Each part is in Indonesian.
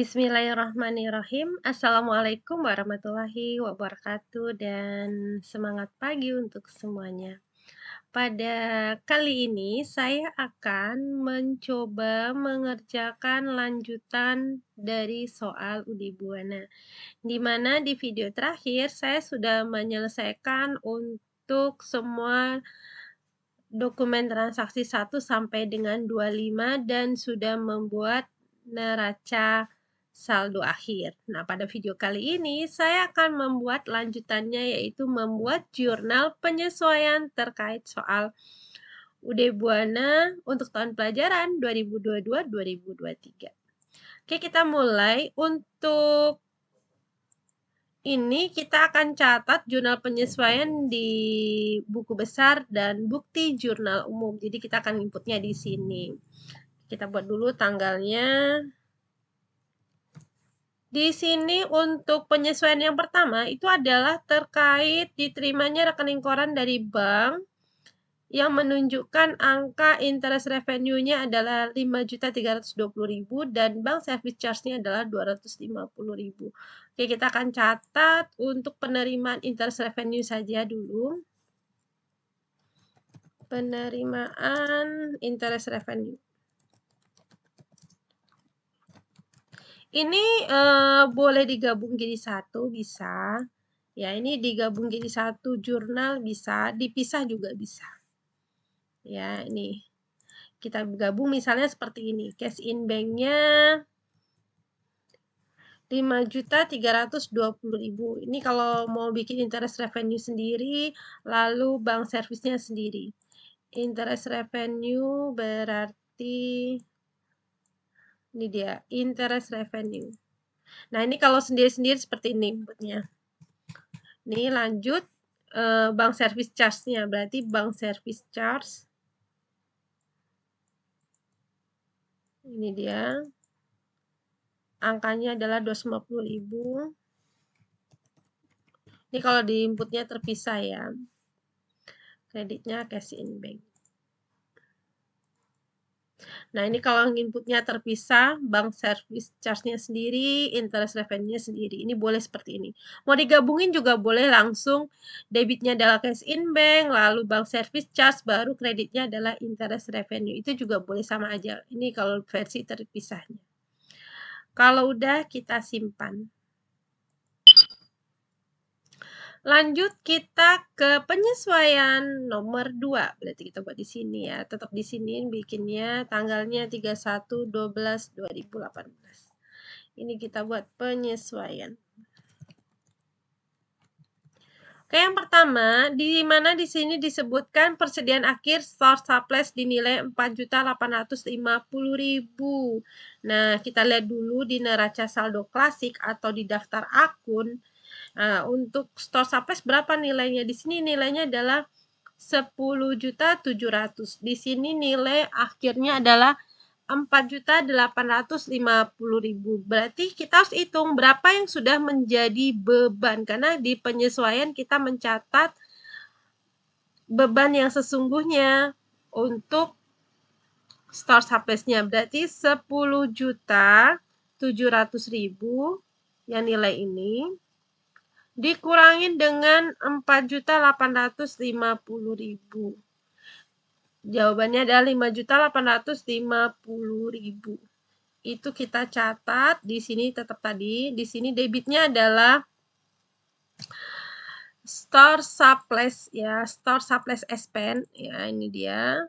Bismillahirrahmanirrahim. Assalamualaikum warahmatullahi wabarakatuh dan semangat pagi untuk semuanya. Pada kali ini saya akan mencoba mengerjakan lanjutan dari soal Udi Buana. Di mana di video terakhir saya sudah menyelesaikan untuk semua dokumen transaksi 1 sampai dengan 25 dan sudah membuat neraca saldo akhir. Nah, pada video kali ini saya akan membuat lanjutannya, yaitu membuat jurnal penyesuaian terkait soal UD Buana untuk tahun pelajaran 2022-2023. Oke, kita mulai. Untuk ini kita akan catat jurnal penyesuaian di buku besar dan bukti jurnal umum. Jadi kita akan inputnya di sini. Kita buat dulu tanggalnya. Di sini untuk penyesuaian yang pertama itu adalah terkait diterimanya rekening koran dari bank yang menunjukkan angka interest revenue-nya adalah 5.320.000 dan bank service charge-nya adalah 250.000. Oke, kita akan catat untuk penerimaan interest revenue saja dulu. Penerimaan interest revenue. Ini boleh digabung jadi satu, bisa. Ya, ini digabung jadi satu jurnal bisa, dipisah juga bisa. Ya, ini kita gabung misalnya seperti ini. Cash in bank-nya 5.320.000. Ini kalau mau bikin interest revenue sendiri, lalu bank service-nya sendiri. Interest revenue berarti ini dia, interest revenue. Nah, ini kalau sendiri-sendiri seperti ini inputnya. Ini lanjut bank service charge-nya, berarti bank service charge. Ini dia. Angkanya adalah 250.000. Ini kalau di inputnya terpisah ya. Kreditnya cash in bank. Nah, ini kalau inputnya terpisah, bank service charge-nya sendiri, interest revenue-nya sendiri. Ini boleh seperti ini. Mau digabungin juga boleh langsung. Debitnya adalah cash in bank, lalu bank service charge, baru kreditnya adalah interest revenue. Itu juga boleh sama aja. Ini kalau versi terpisahnya. Kalau udah, kita simpan. Lanjut kita ke penyesuaian nomor 2. Berarti kita buat di sini ya. Tetap di sini bikinnya tanggalnya 31/12/2018. Ini kita buat penyesuaian. Oke, yang pertama, di mana di sini disebutkan persediaan akhir store surplus dinilai 4.850.000. Nah, kita lihat dulu di neraca saldo klasik atau di daftar akun. Nah, untuk store surplus berapa nilainya? Di sini nilainya adalah 10.700.000. Di sini nilai akhirnya adalah 4.850.000. Berarti kita harus hitung berapa yang sudah menjadi beban, karena di penyesuaian kita mencatat beban yang sesungguhnya untuk store surplus-nya. Berarti 10.700.000 yang nilai ini dikurangin dengan 4.850.000. Jawabannya adalah 5.850.000. Itu kita catat di sini, tetap tadi. Di sini debitnya adalah store surplus ya, store surplus expense ya, ini dia.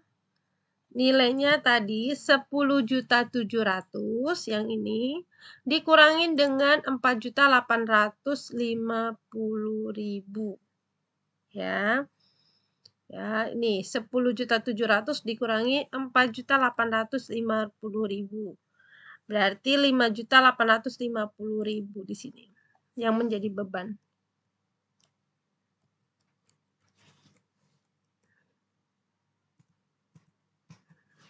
Nilainya tadi 10.700.000 yang ini dikurangin dengan 4.850.000. Ya. Ya, ini 10.700.000 dikurangi 4.850.000. Berarti 5.850.000 di sini yang menjadi beban.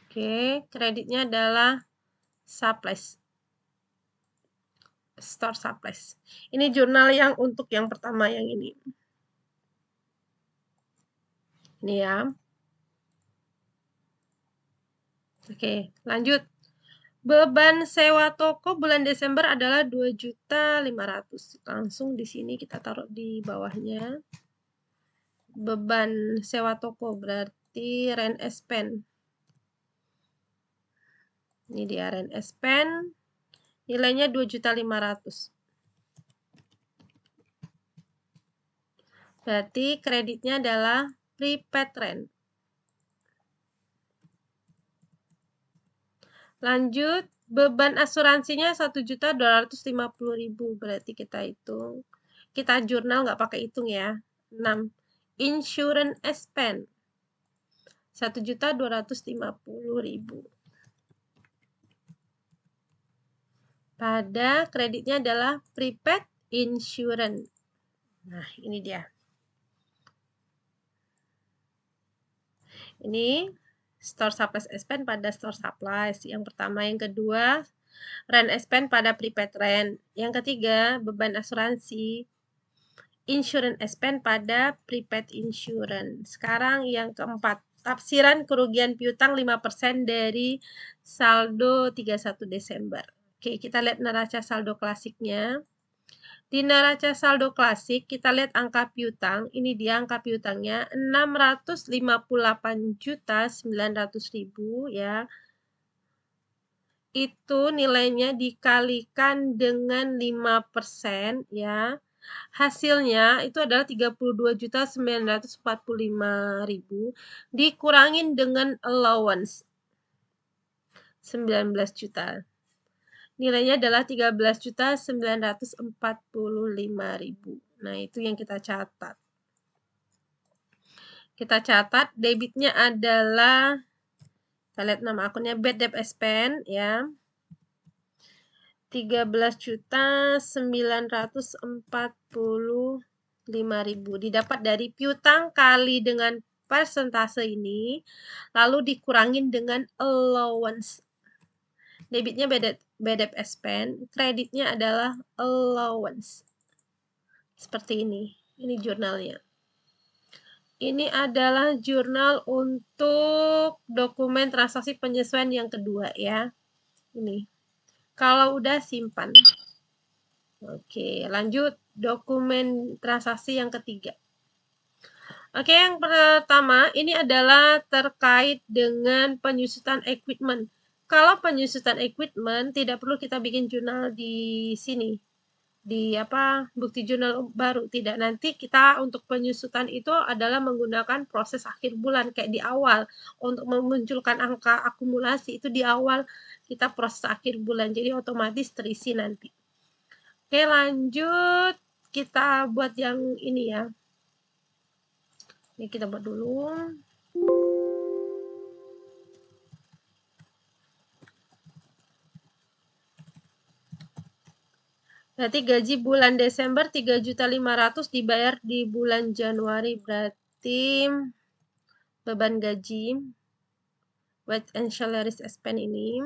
Oke, kreditnya adalah surplus. Store surplus. Ini jurnal yang untuk yang pertama yang ini. Ini ya. Oke, lanjut. Beban sewa toko bulan Desember adalah 2.500.000. Langsung di sini kita taruh di bawahnya. Beban sewa toko berarti rent expense. Ini dia rent expense. Nilainya 2.500.000. Berarti kreditnya adalah prepaid rent. Lanjut, beban asuransinya 1.250.000. Berarti kita hitung. Kita jurnal nggak pakai hitung ya. 6. Insurance expense 1.250.000. Pada kreditnya adalah prepaid insurance. Nah, ini dia. Ini store supplies expense pada store supplies. Yang pertama, yang kedua, rent expense pada prepaid rent. Yang ketiga, beban asuransi. Insurance expense pada prepaid insurance. Sekarang yang keempat, tafsiran kerugian piutang 5% dari saldo 31 Desember. Oke, kita lihat neraca saldo klasiknya. Di neraca saldo klasik, kita lihat angka piutang. Ini dia angka piutangnya, 658.900.000 ya. Itu nilainya dikalikan dengan 5% ya. Hasilnya itu adalah 32.945.000 dikurangin dengan allowance 19 juta. Nilainya adalah 13.945.000. Nah, itu yang kita catat. Kita catat debitnya adalah, kita lihat nama akunnya bad debt expense ya. 13.945.000 didapat dari piutang kali dengan persentase ini, lalu dikurangin dengan allowance. Debitnya bad debt expense, kreditnya adalah allowance. Seperti ini. Ini jurnalnya. Ini adalah jurnal untuk dokumen transaksi penyesuaian yang kedua ya. Ini. Kalau udah simpan. Oke, lanjut dokumen transaksi yang ketiga. Oke, yang pertama ini adalah terkait dengan penyusutan equipment. Kalau penyusutan equipment tidak perlu kita bikin jurnal di sini. Di bukti jurnal baru, tidak. Nanti kita untuk penyusutan itu adalah menggunakan proses akhir bulan kayak di awal. Untuk memunculkan angka akumulasi itu di awal kita proses akhir bulan, jadi otomatis terisi nanti. Oke, lanjut kita buat yang ini ya. Ini kita buat dulu. Berarti gaji bulan Desember 3.500.000 dibayar di bulan Januari. Berarti beban gaji wage and salaries expense ini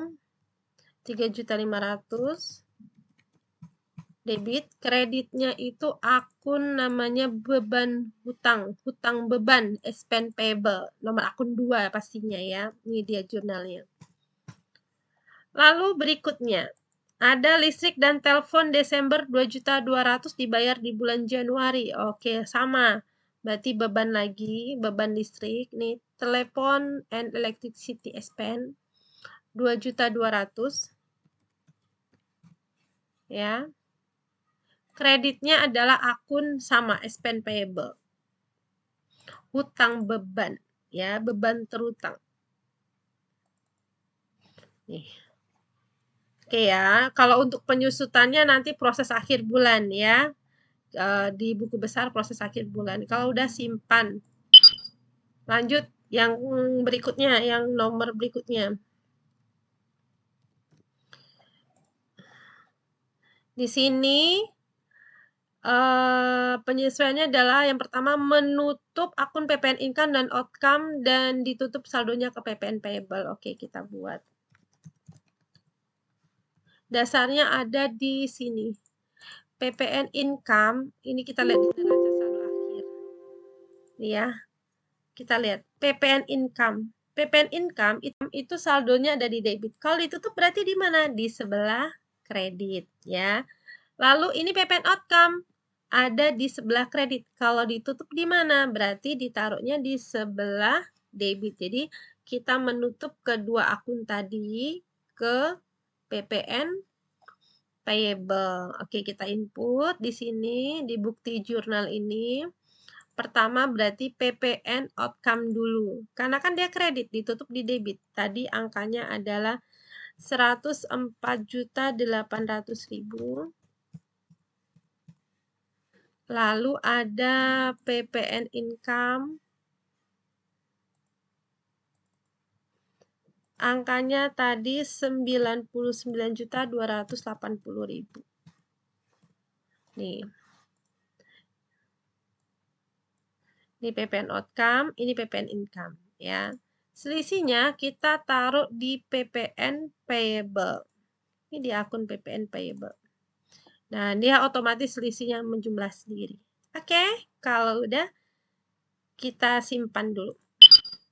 3.500.000. Debit, kreditnya itu akun namanya beban hutang, hutang beban, expense payable. Nomor akun 2 pastinya ya. Ini dia jurnalnya. Lalu berikutnya, ada listrik dan telepon Desember 2.200.000 dibayar di bulan Januari. Oke, sama. Berarti beban lagi, beban listrik. Nih, telepon and electricity expense 2.200.000. Ya. Kreditnya adalah akun sama expense payable. Hutang beban, ya, beban terutang. Nih. Oke ya, kalau untuk penyusutannya nanti proses akhir bulan ya. Di buku besar proses akhir bulan. Kalau udah simpan. Lanjut yang berikutnya, yang nomor berikutnya. Di sini penyesuaiannya adalah yang pertama menutup akun PPN income dan outcome dan ditutup saldonya ke PPN payable. Oke, kita buat. Dasarnya ada di sini. PPN income, ini kita lihat di neraca saldo akhir. Nih ya. Kita lihat PPN income. PPN income itu saldonya ada di debit. Kalau ditutup berarti di mana? Di sebelah kredit, ya. Lalu ini PPN outcome ada di sebelah kredit. Kalau ditutup di mana? Berarti ditaruhnya di sebelah debit. Jadi kita menutup kedua akun tadi ke PPN payable. Oke, kita input di sini di bukti jurnal ini. Pertama berarti PPN outcome dulu. Karena kan dia kredit, ditutup di debit. Tadi angkanya adalah 104.800.000. Lalu ada PPN income. Angkanya tadi 99.280.000. Nih. Ini PPN outcome, ini PPN income, ya. Selisihnya kita taruh di PPN payable. Ini di akun PPN payable. Nah, dia otomatis selisihnya menjumlah sendiri. Oke, kalau udah kita simpan dulu.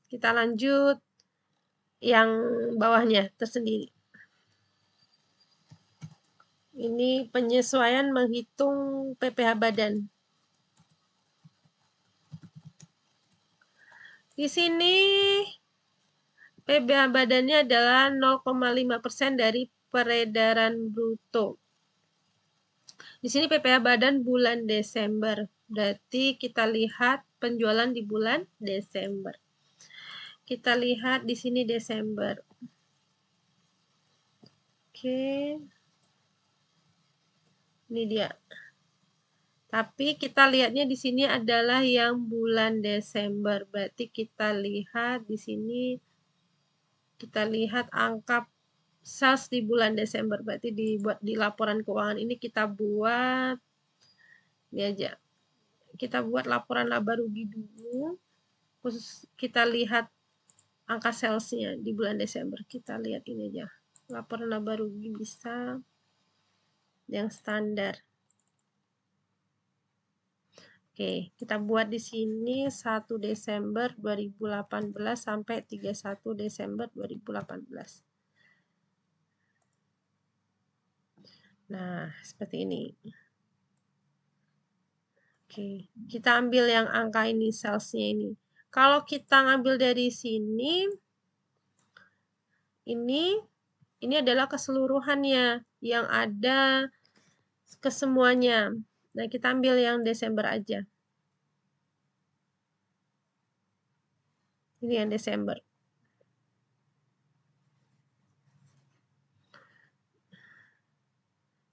Kita lanjut yang bawahnya tersendiri. Ini penyesuaian menghitung PPh badan. Di sini PPh badannya adalah 0,5% dari peredaran bruto. Di sini PPh badan bulan Desember. Berarti kita lihat penjualan di bulan Desember. Kita lihat di sini Desember. Oke. Ini dia. Tapi kita lihatnya di sini adalah yang bulan Desember. Berarti kita lihat di sini, kita lihat angka sales di bulan Desember. Berarti dibuat di laporan keuangan ini kita buat, ini aja. Kita buat laporan laba rugi dulu. Khusus kita lihat angka salesnya di bulan Desember. Kita lihat ini aja. Laporan laba rugi bisa yang standar. Oke, kita buat di sini 1 Desember 2018 sampai 31 Desember 2018. Nah, seperti ini. Oke, kita ambil yang angka ini, salesnya ini. Kalau kita ngambil dari sini, ini adalah keseluruhannya yang ada kesemuanya. Nah, kita ambil yang Desember aja. Ini yang Desember.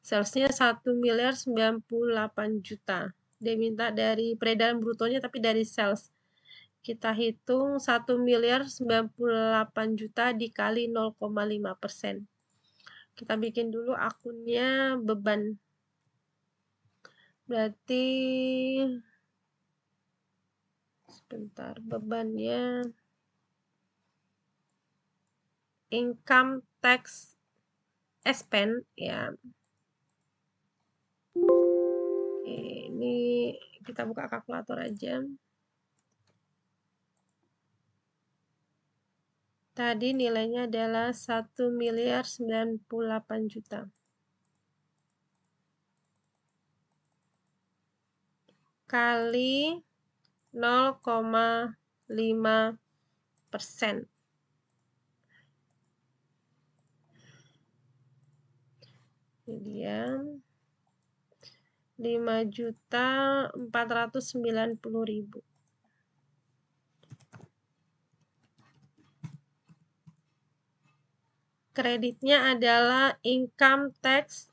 Salesnya 1.098 juta. Dia minta dari peredaran brutonya tapi dari sales. Kita hitung 1.098 juta dikali 0,5%. Kita bikin dulu akunnya beban. Berarti sebentar, bebannya income tax expense ya. Oke, ini kita buka kalkulator aja. Tadi nilainya adalah 1.098 juta. Kali 0,5%. Ini dia 5.490.000. Kreditnya adalah income tax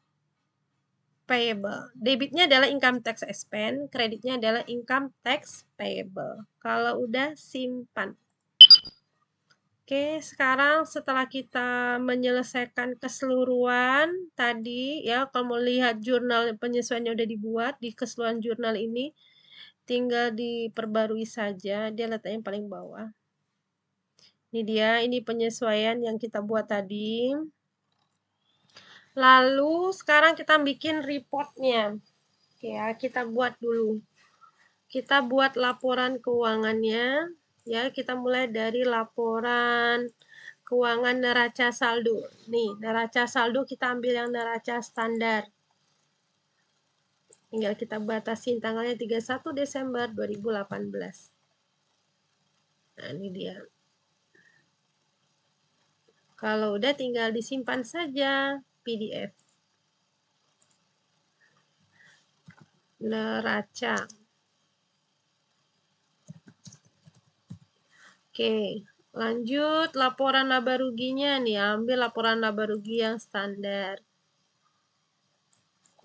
payable. Debitnya adalah income tax expense, kreditnya adalah income tax payable. Kalau udah simpan. Oke, sekarang setelah kita menyelesaikan keseluruhan tadi ya, kalau mau lihat jurnal penyesuaiannya udah dibuat di keseluruhan jurnal ini, tinggal diperbarui saja, dia letaknya paling bawah. Ini dia, ini penyesuaian yang kita buat tadi. Lalu sekarang kita bikin reportnya. Oke ya, kita buat dulu. Kita buat laporan keuangannya. Ya, kita mulai dari laporan keuangan neraca saldo. Nih, neraca saldo kita ambil yang neraca standar. Tinggal kita batasin tanggalnya 31 Desember 2018. Nah, ini dia. Kalau udah tinggal disimpan saja PDF. Neraca. Oke, lanjut laporan laba ruginya nih. Ambil laporan laba rugi yang standar.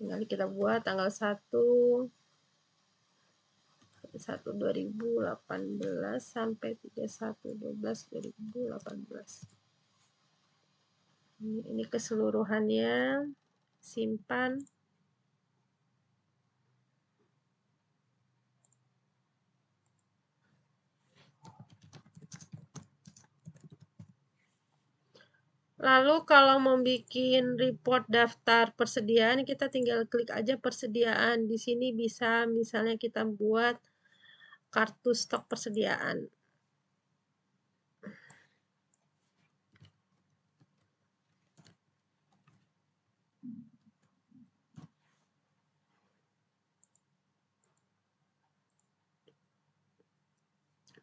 Tinggal kita buat tanggal 1/1/2018 sampai 31/12/2018. Ini keseluruhannya. Simpan. Lalu kalau mau bikin report daftar persediaan, kita tinggal klik aja persediaan. Di sini bisa misalnya kita buat kartu stok persediaan.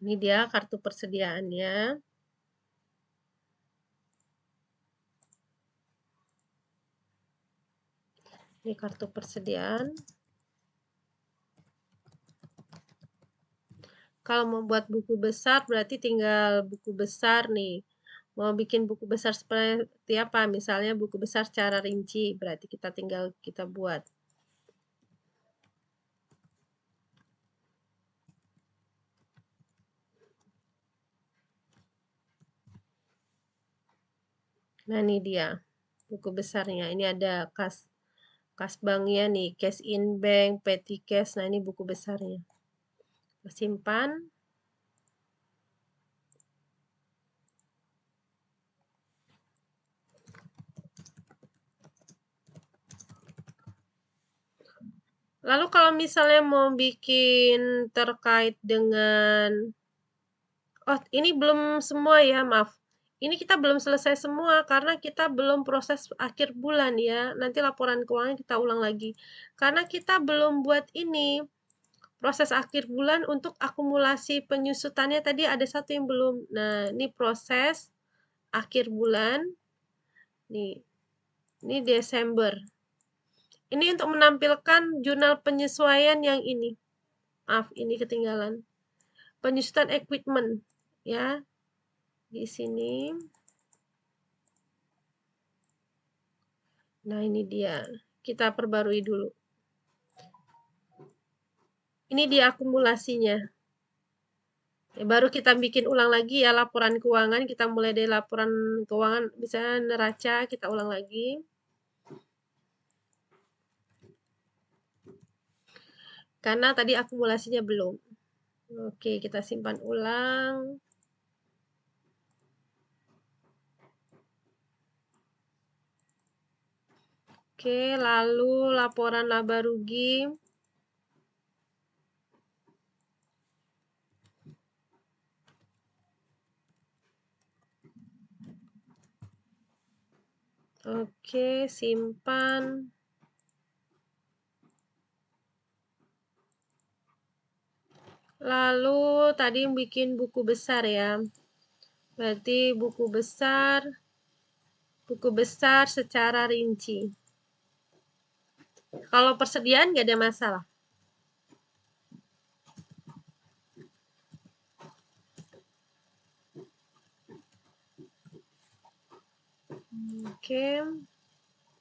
Ini dia kartu persediaannya. Ini kartu persediaan. Kalau mau buat buku besar berarti tinggal buku besar nih. Mau bikin buku besar seperti apa? Misalnya buku besar secara rinci, berarti kita tinggal kita buat. Nah, ini dia buku besarnya. Ini ada kas banknya nih, cash in bank, petty cash. Nah, ini buku besarnya. Simpan. Lalu kalau misalnya mau bikin terkait dengan ini belum semua ya, maaf. Ini kita belum selesai semua karena kita belum proses akhir bulan ya. Nanti laporan keuangan kita ulang lagi. Karena kita belum buat ini proses akhir bulan untuk akumulasi penyusutannya tadi ada satu yang belum. Nah, ini proses akhir bulan. Nih. Ini Desember. Ini untuk menampilkan jurnal penyesuaian yang ini. Maaf, ini ketinggalan. Penyusutan equipment ya. Di sini. Nah, ini dia. Kita perbarui dulu. Ini dia akumulasinya. Ya, baru kita bikin ulang lagi ya laporan keuangan. Kita mulai dari laporan keuangan, misalnya neraca, kita ulang lagi. Karena tadi akumulasinya belum. Oke, kita simpan ulang. Oke, lalu laporan laba rugi. Oke, simpan. Lalu tadi bikin buku besar ya. Berarti buku besar secara rinci. Kalau persediaan nggak ada masalah. Oke.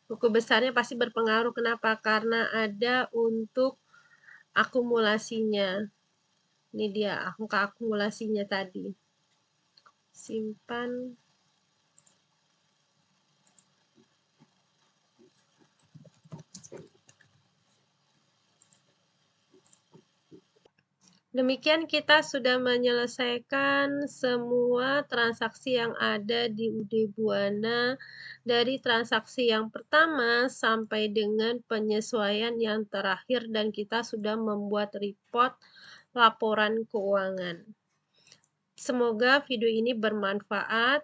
Buku besarnya pasti berpengaruh. Kenapa? Karena ada untuk akumulasinya. Ini dia angka akumulasinya tadi. Simpan. Demikian kita sudah menyelesaikan semua transaksi yang ada di UD Buana dari transaksi yang pertama sampai dengan penyesuaian yang terakhir dan kita sudah membuat report laporan keuangan. Semoga video ini bermanfaat.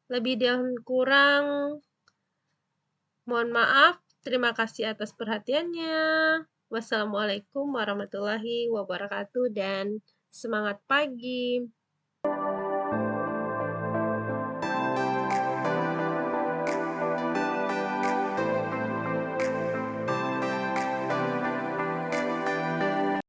Lebih dan kurang mohon maaf. Terima kasih atas perhatiannya. Wassalamualaikum warahmatullahi wabarakatuh dan semangat pagi.